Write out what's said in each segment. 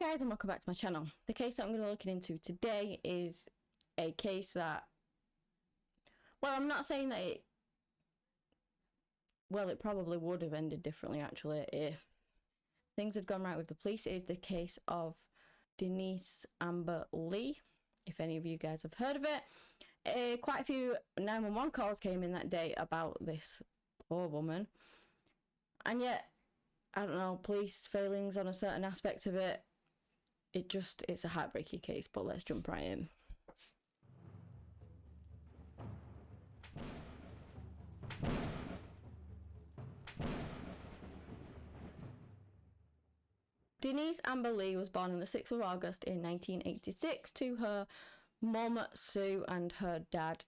Hi guys and welcome back to my channel. The case that I'm going to be looking into today is a case that, well, I'm not saying that it probably would have ended differently actually if things had gone right with the police. It is the case of Denise Amber Lee, if any of you guys have heard of it. Quite a few 911 calls came in that day about this poor woman, and yet, I don't know, police failings on a certain aspect of it. It's a heartbreaking case, but let's jump right in. Denise Amber Lee was born on the 6th of August in 1986 to her mum Sue and her dad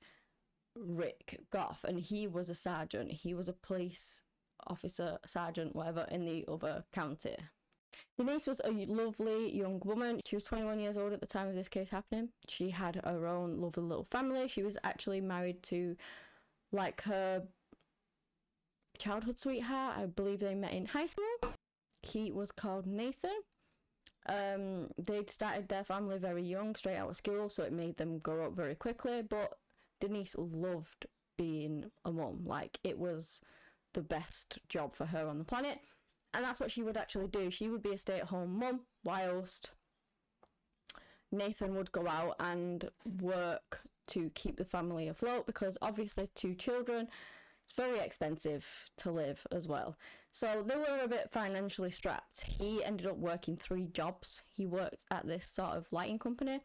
Rick Goff, and he was a sergeant. He was a police officer, sergeant, whatever, in the other county. Denise was a lovely young woman. She was 21 years old at the time of this case happening. She had her own lovely little family. She was actually married to, like, her childhood sweetheart. I believe they met in high school. He was called Nathan. They'd started their family very young, straight out of school, so it made them grow up very quickly. But Denise loved being a mum. Like, it was the best job for her on the planet. And that's what she would actually do. She would be a stay-at-home mum, whilst Nathan would go out and work to keep the family afloat, because obviously 2 children, it's very expensive to live as well. So they were a bit financially strapped. He ended up working 3 jobs. He worked at this sort of lighting company,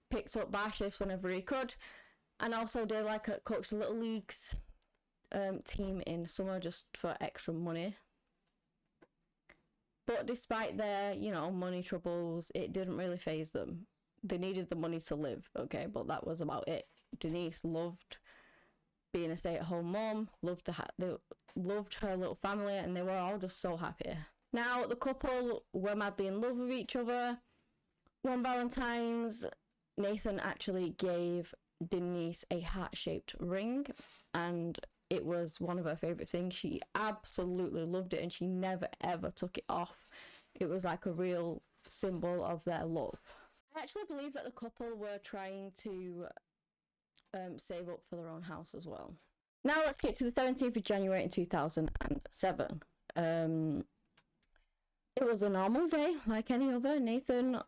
picked up bar shifts whenever he could, and also did coached the Little Leagues team in summer just for extra money. But despite their, money troubles, it didn't really faze them. They needed the money to live, okay, but that was about it. Denise loved being a stay-at-home mom, loved her little family, and they were all just so happy. Now, the couple were madly in love with each other. One Valentine's, Nathan actually gave Denise a heart-shaped ring, and it was one of her favourite things. She absolutely loved it, and she never ever took it off. It was like a real symbol of their love. I actually believe that the couple were trying to save up for their own house as well. Now let's get to the 17th of January in 2007. It was a normal day, like any other. Nathan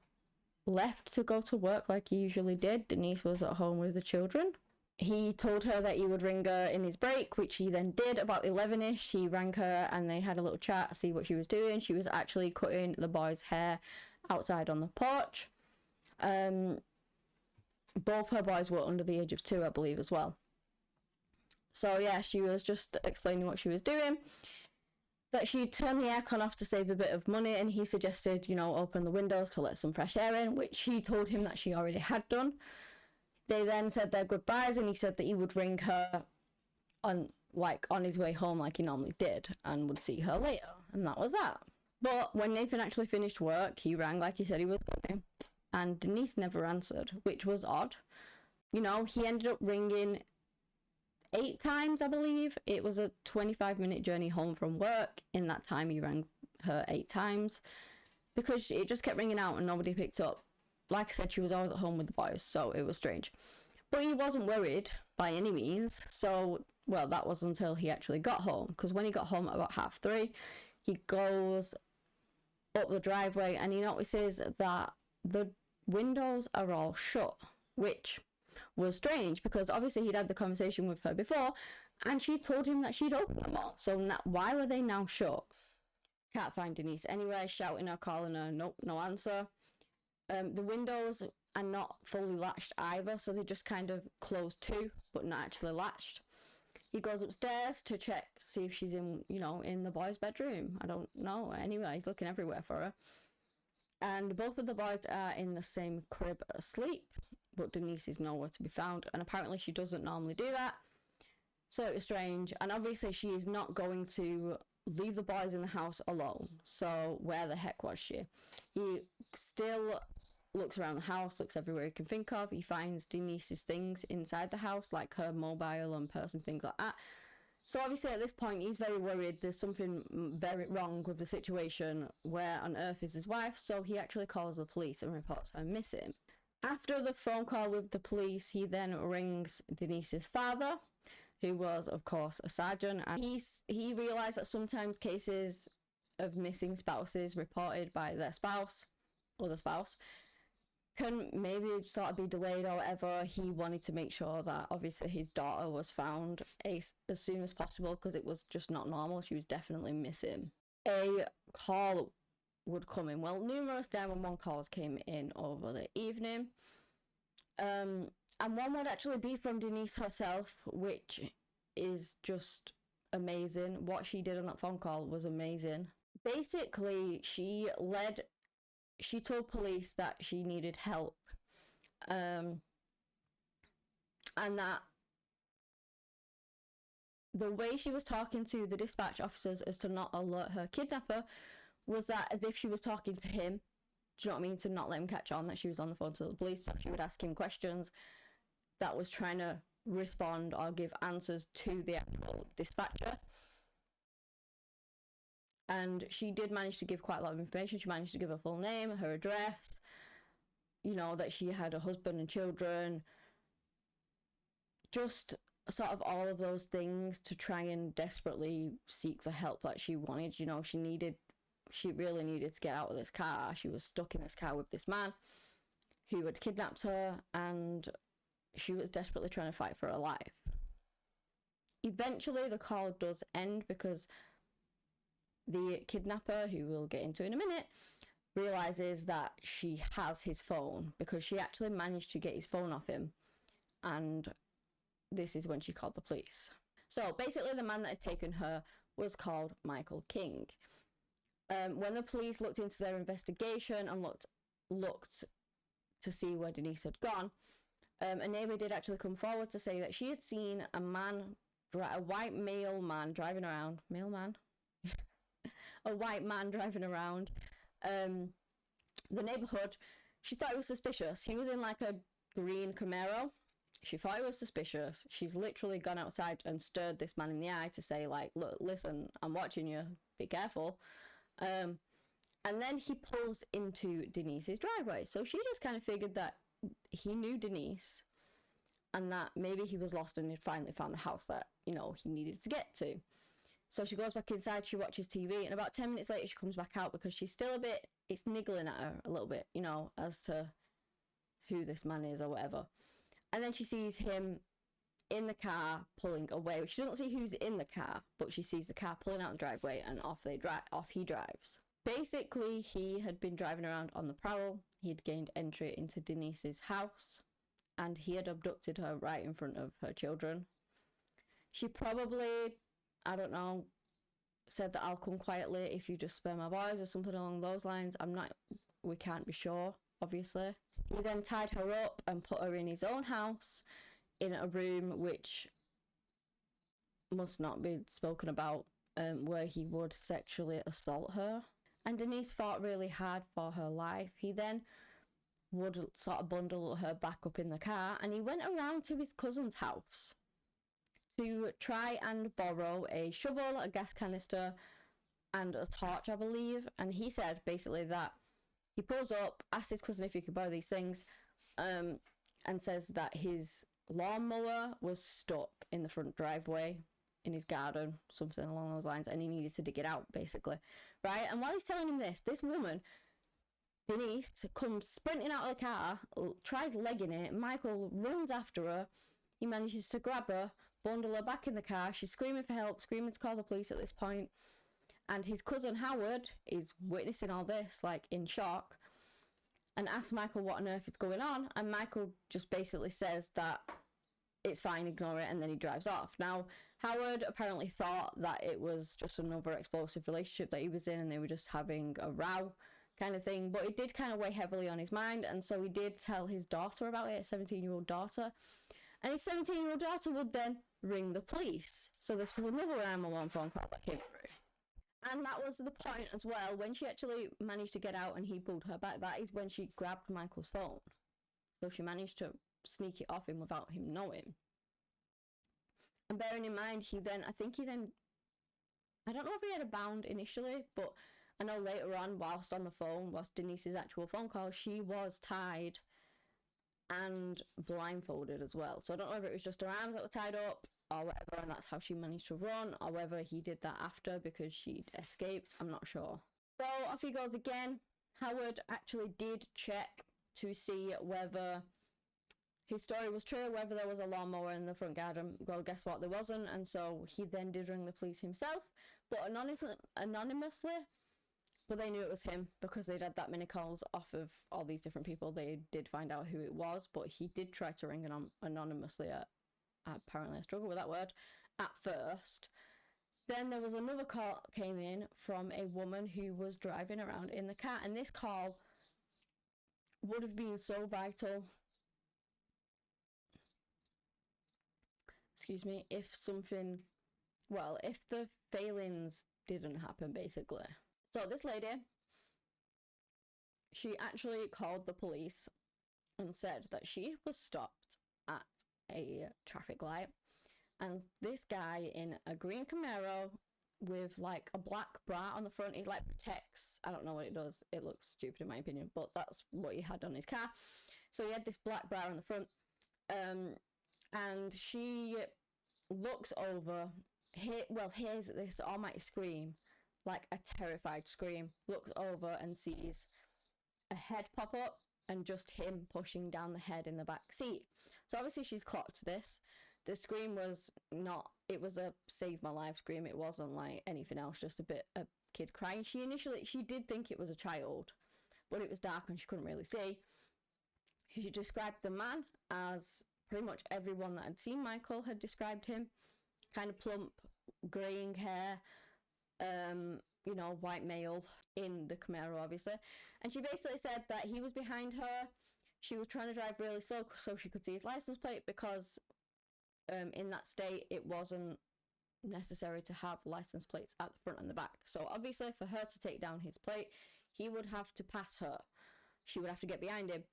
left to go to work like he usually did. Denise was at home with the children. He told her that he would ring her in his break, which he then did. About 11ish, he rang her and they had a little chat, see what she was doing. She was actually cutting the boy's hair outside on the porch. Both her boys were under the age of 2, I believe, as well. So yeah, she was just explaining what she was doing. That she turned the aircon off to save a bit of money, and he suggested, open the windows to let some fresh air in, which she told him that she already had done. They then said their goodbyes, and he said that he would ring her on his way home like he normally did, and would see her later, and that was that. But when Nathan actually finished work, he rang like he said he was going to, and Denise never answered, which was odd. He ended up ringing 8 times, I believe. It was a 25-minute journey home from work. In that time, he rang her 8 times, because it just kept ringing out and nobody picked up. Like I said, she was always at home with the boys, so it was strange. But he wasn't worried by any means. So, well, that was until he actually got home. Because when he got home at about 3:30, he goes up the driveway and he notices that the windows are all shut, which was strange because obviously he'd had the conversation with her before and she told him that she'd opened them all. So why were they now shut? Can't find Denise anywhere, shouting her, calling her, nope, no answer. The windows are not fully latched either, so they just kind of closed too, but not actually latched. He goes upstairs to check, see if she's in the boys' bedroom. I don't know. Anyway, he's looking everywhere for her. And both of the boys are in the same crib asleep, but Denise is nowhere to be found, and apparently she doesn't normally do that. So it was strange, and obviously she is not going to leave the boys in the house alone. So where the heck was she? He still looks around the house, looks everywhere he can think of. He finds Denise's things inside the house, like her mobile and purse and things like that. So obviously at this point he's very worried there's something very wrong with the situation. Where on earth is his wife? So he actually calls the police and reports her missing. After the phone call with the police, he then rings Denise's father, who was of course a sergeant, and he realised that sometimes cases of missing spouses reported by their spouse or the spouse can maybe sort of be delayed or whatever. He wanted to make sure that obviously his daughter was found as soon as possible, because it was just not normal. She was definitely missing. A call would come in. Well, numerous 911 calls came in over the evening. And one would actually be from Denise herself, which is just amazing. What she did on that phone call was amazing. Basically, she told police that she needed help, and that the way she was talking to the dispatch officers as to not alert her kidnapper was that as if she was talking to him. Do you know what I mean? To not let him catch on that she was on the phone to the police. So she would ask him questions that was trying to respond or give answers to the actual dispatcher. And she did manage to give quite a lot of information. She managed to give her full name, her address, you know, that she had a husband and children. Just sort of all of those things to try and desperately seek the help that she wanted. You know, she really needed to get out of this car. She was stuck in this car with this man who had kidnapped her, and she was desperately trying to fight for her life. Eventually the call does end because the kidnapper, who we'll get into in a minute, realizes that she has his phone, because she actually managed to get his phone off him, and this is when she called the police. So basically the man that had taken her was called Michael King. When the police looked into their investigation and looked to see where Denise had gone, a neighbour did actually come forward to say that she had seen a white male man driving around, a white man driving around the neighbourhood. She thought it was suspicious. He was in like a green Camaro. She thought it was suspicious. She's literally gone outside and stared this man in the eye to say, like, look, listen, I'm watching you, be careful. And then he pulls into Denise's driveway. So she just kind of figured that he knew Denise and that maybe he was lost and he'd finally found the house that, you know, he needed to get to. So she goes back inside, she watches TV, and about 10 minutes later she comes back out because she's still it's niggling at her a little bit, you know, as to who this man is or whatever. And then she sees him in the car pulling away. She doesn't see who's in the car, but she sees the car pulling out the driveway, and off he drives. Basically, he had been driving around on the prowl. He had gained entry into Denise's house, and he had abducted her right in front of her children. She probably, I don't know, said that I'll come quietly if you just spare my boys or something along those lines. We can't be sure, obviously. He then tied her up and put her in his own house in a room which must not be spoken about, where he would sexually assault her. And Denise fought really hard for her life. He then would sort of bundle her back up in the car, and he went around to his cousin's house to try and borrow a shovel, a gas canister, and a torch, I believe. And he said basically that he pulls up, asks his cousin if he could borrow these things, and says that his lawnmower was stuck in the front driveway in his garden, something along those lines, and he needed to dig it out, basically. Right? And while he's telling him this woman, Denise, comes sprinting out of the car, tries legging it. Michael runs after her. He manages to grab her, bundle her back in the car. She's screaming for help, screaming to call the police at this point. And his cousin Howard is witnessing all this, like, in shock, and asks Michael what on earth is going on. And Michael just basically says that it's fine, ignore it, and then he drives off. Now, Howard apparently thought that it was just another explosive relationship that he was in and they were just having a row kind of thing, but it did kind of weigh heavily on his mind, and so he did tell his daughter about it, a 17-year-old daughter, and his 17-year-old daughter would then ring the police. So this was another 911 phone call that came through. And that was the point as well, when she actually managed to get out and he pulled her back, that is when she grabbed Michael's phone. So she managed to sneak it off him without him knowing. And bearing in mind, I think he then, I don't know if he had a bound initially, but I know later on, whilst on the phone, whilst Denise's actual phone call, she was tied and blindfolded as well. So I don't know if it was just her arms that were tied up or whatever, and that's how she managed to run, or whether he did that after because she'd escaped. I'm not sure. So off he goes again. Howard actually did check to see whether his story was true, whether there was a lawnmower in the front garden. Well, guess what? There wasn't, and so he then did ring the police himself, but anonymously. But they knew it was him because they'd had that many calls off of all these different people. They did find out who it was, but he did try to ring anonymously. Apparently, I struggle with that word at first. Then there was another call came in from a woman who was driving around in the car, and this call would have been so vital. Excuse me, if the failings didn't happen, basically. So this lady, she actually called the police and said that she was stopped at a traffic light, and this guy in a green Camaro with like a black bra on the front, he like protects, I don't know what it does, it looks stupid in my opinion, but that's what he had on his car. So he had this black bra on the front, and she looks over, hears this almighty scream, like a terrified scream, looks over and sees a head pop up and just him pushing down the head in the back seat. So obviously she's clocked this. The scream was not, it was a save my life scream. It wasn't like anything else, just a kid crying. She did think it was a child, but it was dark and she couldn't really see. She described the man as pretty much everyone that had seen Michael had described him. Kind of plump, greying hair, white male in the Camaro, obviously. And she basically said that he was behind her. She was trying to drive really slow so she could see his license plate because in that state it wasn't necessary to have license plates at the front and the back. So obviously for her to take down his plate, he would have to pass her. She would have to get behind him.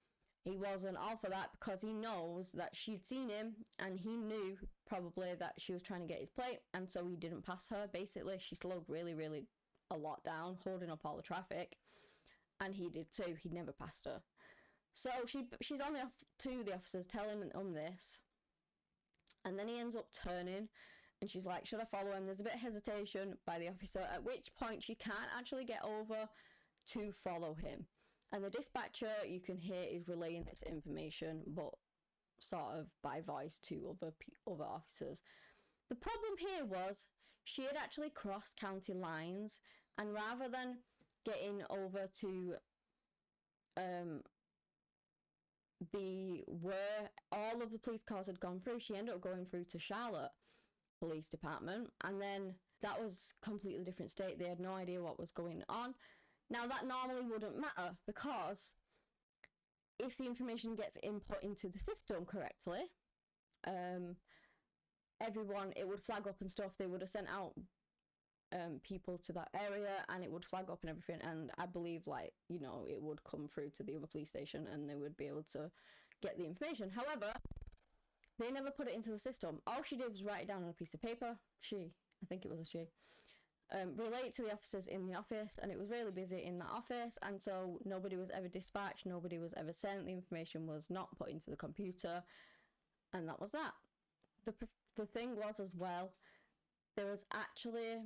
He wasn't all for that because he knows that she'd seen him and he knew probably that she was trying to get his plate, and so he didn't pass her. Basically, she slowed really, really a lot down, holding up all the traffic, and he did too. He never passed her. So she's on to the officers telling them this, and then he ends up turning and she's like, should I follow him? There's a bit of hesitation by the officer, at which point she can't actually get over to follow him. And the dispatcher, you can hear, is relaying this information, but sort of by voice to other officers. The problem here was she had actually crossed county lines, and rather than getting over to where all of the police cars had gone through, she ended up going through to Charlotte Police Department, and then that was a completely different state. They had no idea what was going on. Now, that normally wouldn't matter because if the information gets input into the system correctly, everyone, it would flag up and stuff. They would have sent out people to that area and it would flag up and everything. And I believe, it would come through to the other police station and they would be able to get the information. However, they never put it into the system. All she did was write it down on a piece of paper. I think it was a she. Relate it to the officers in the office, and it was really busy in that office, and so nobody was ever dispatched, nobody was ever sent, the information was not put into the computer, and that was that. The thing was as well, there was actually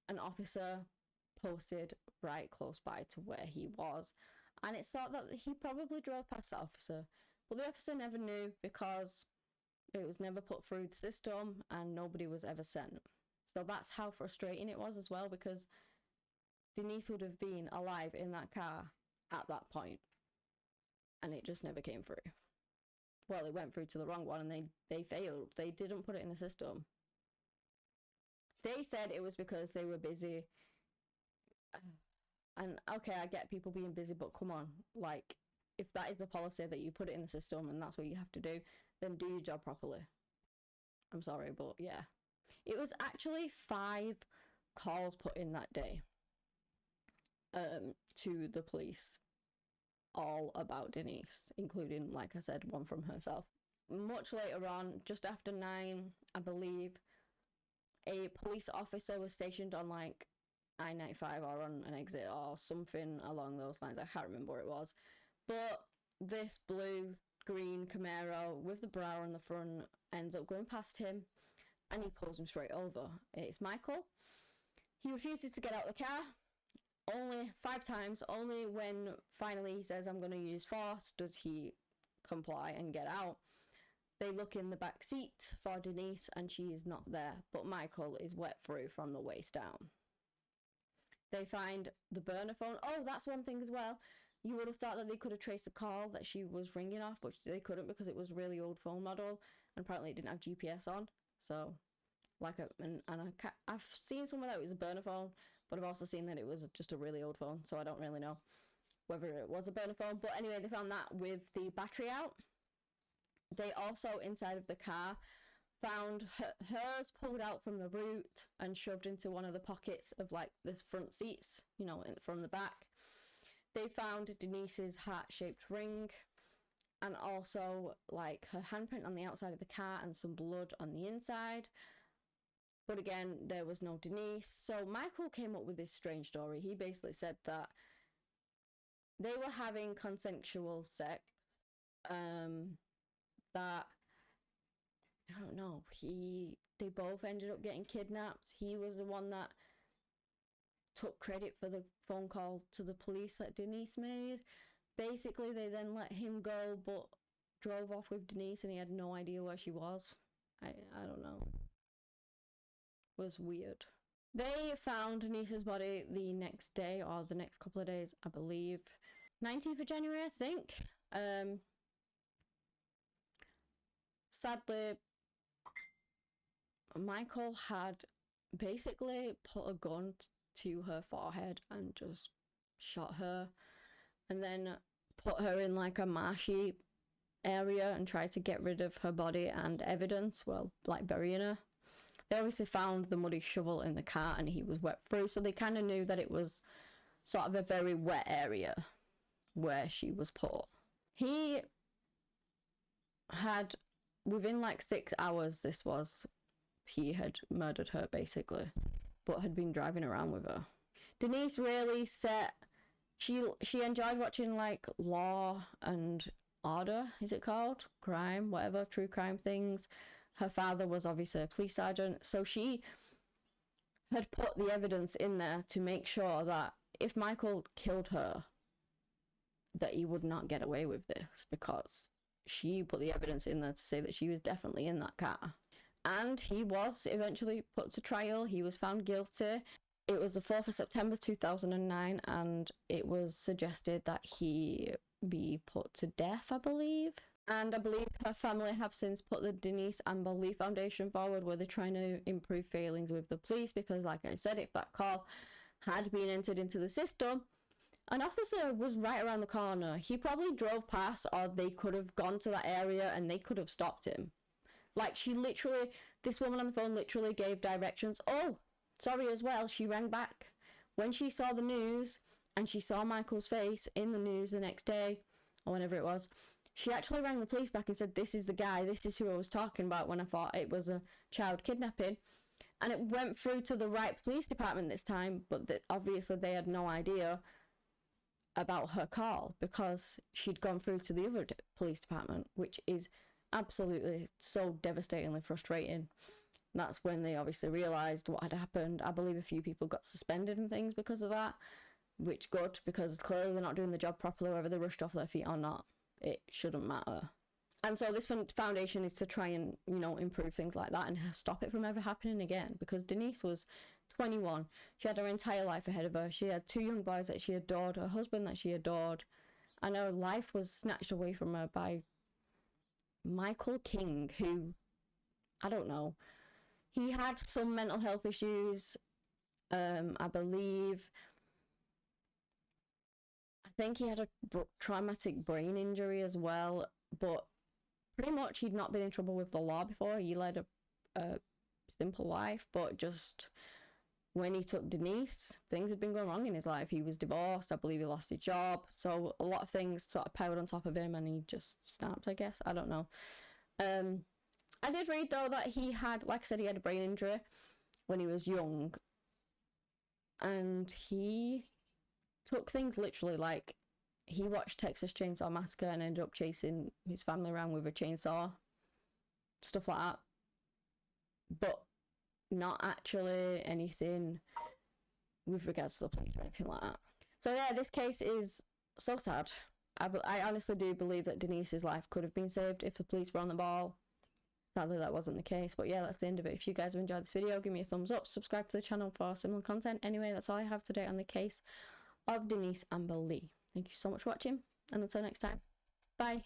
an officer posted right close by to where he was, and it's thought that he probably drove past the officer, but the officer never knew because it was never put through the system and nobody was ever sent. So that's how frustrating it was as well, because Denise would have been alive in that car at that point, and it just never came through. Well, it went through to the wrong one, and they failed. They didn't put it in the system. They said it was because they were busy. And okay, I get people being busy, but come on, if that is the policy that you put it in the system and that's what you have to do, then do your job properly. I'm sorry, but yeah. It was actually 5 calls put in that day to the police, all about Denise, including, like I said, one from herself. much later on, just after 9, I believe, a police officer was stationed on like I-95 or on an exit or something along those lines. I can't remember what it was. But this blue-green Camaro with the bra on the front ends up going past him and he pulls him straight over. It's Michael. He refuses to get out of the car. Only 5 times. Only when finally he says, I'm going to use force, does he comply and get out. They look in the back seat for Denise and she is not there, but Michael is wet through from the waist down. They find the burner phone. Oh, that's one thing as well. You would have thought that they could have traced the call that she was ringing off, but they couldn't because it was a really old phone model and apparently it didn't have GPS on. So, I've seen somewhere that it was a burner phone, but I've also seen that it was just a really old phone, so I don't really know whether it was a burner phone. But anyway, they found that with the battery out. They also, inside of the car, found hers pulled out from the boot and shoved into one of the pockets of like this front seats, you know, from the back. They found Denise's heart-shaped ring and also like her handprint on the outside of the car and some blood on the inside. But again, there was no Denise. So Michael came up with this strange story. He basically said that they were having consensual sex, that I don't know, they both ended up getting kidnapped. He was the one that took credit for the phone call to the police that Denise made. Basically, they then let him go, but drove off with Denise and he had no idea where she was. I don't know. It was weird. They found Denise's body the next day, or the next couple of days, I believe. 19th of January, I think. Sadly, Michael had basically put a gun to her forehead and just shot her and then put her in like a marshy area and tried to get rid of her body and evidence, well, like burying her. They obviously found the muddy shovel in the car and he was wet through, so they kind of knew that it was sort of a very wet area where she was put. He had, within like 6 hours, he had murdered her basically, but had been driving around with her. Denise really she enjoyed watching like Law and Order, is it called? Crime, whatever, true crime things. Her father was obviously a police sergeant, so she had put the evidence in there to make sure that if Michael killed her, that he would not get away with this, because she put the evidence in there to say that she was definitely in that car. And he was eventually put to trial. He was found guilty. It was the 4th of September 2009, and it was suggested that he be put to death, I believe. And I believe her family have since put the Denise Amber Lee Foundation forward, where they're trying to improve failings with the police, because like I said, if that call had been entered into the system, an officer was right around the corner. He probably drove past, or they could have gone to that area and they could have stopped him. Like, this woman on the phone literally gave directions. Oh, sorry as well, she rang back. When she saw the news, and she saw Michael's face in the news the next day, or whenever it was, she actually rang the police back and said, this is the guy, this is who I was talking about when I thought it was a child kidnapping. And it went through to the right police department this time, but obviously they had no idea about her call, because she'd gone through to the other police department, which is absolutely so devastatingly frustrating. That's when they obviously realised what had happened. I believe a few people got suspended and things because of that, which good, because clearly they're not doing the job properly, whether they're rushed off their feet or not. It shouldn't matter. And so this foundation is to try and, you know, improve things like that and stop it from ever happening again, because Denise was 21. She had her entire life ahead of her. She had 2 young boys that she adored, her husband that she adored, and her life was snatched away from her by Michael King, who, I don't know, he had some mental health issues. I think he had a traumatic brain injury as well, but pretty much he'd not been in trouble with the law before. He led a simple life, but just when he took Denise, things had been going wrong in his life. He was divorced, I believe he lost his job, so a lot of things sort of piled on top of him and he just snapped, I guess. I don't know. I did read though that he had, like I said, he had a brain injury when he was young, and he took things literally. Like, he watched Texas Chainsaw Massacre and ended up chasing his family around with a chainsaw, stuff like that, but not actually anything with regards to the police or anything like that. So yeah, this case is so sad. I honestly do believe that Denise's life could have been saved if the police were on the ball. Sadly, that wasn't the case, but yeah, that's the end of it. If you guys have enjoyed this video, give me a thumbs up, subscribe to the channel for similar content. Anyway, that's all I have today on the case of Denise Amber Lee. Thank you so much for watching, and until next time, bye.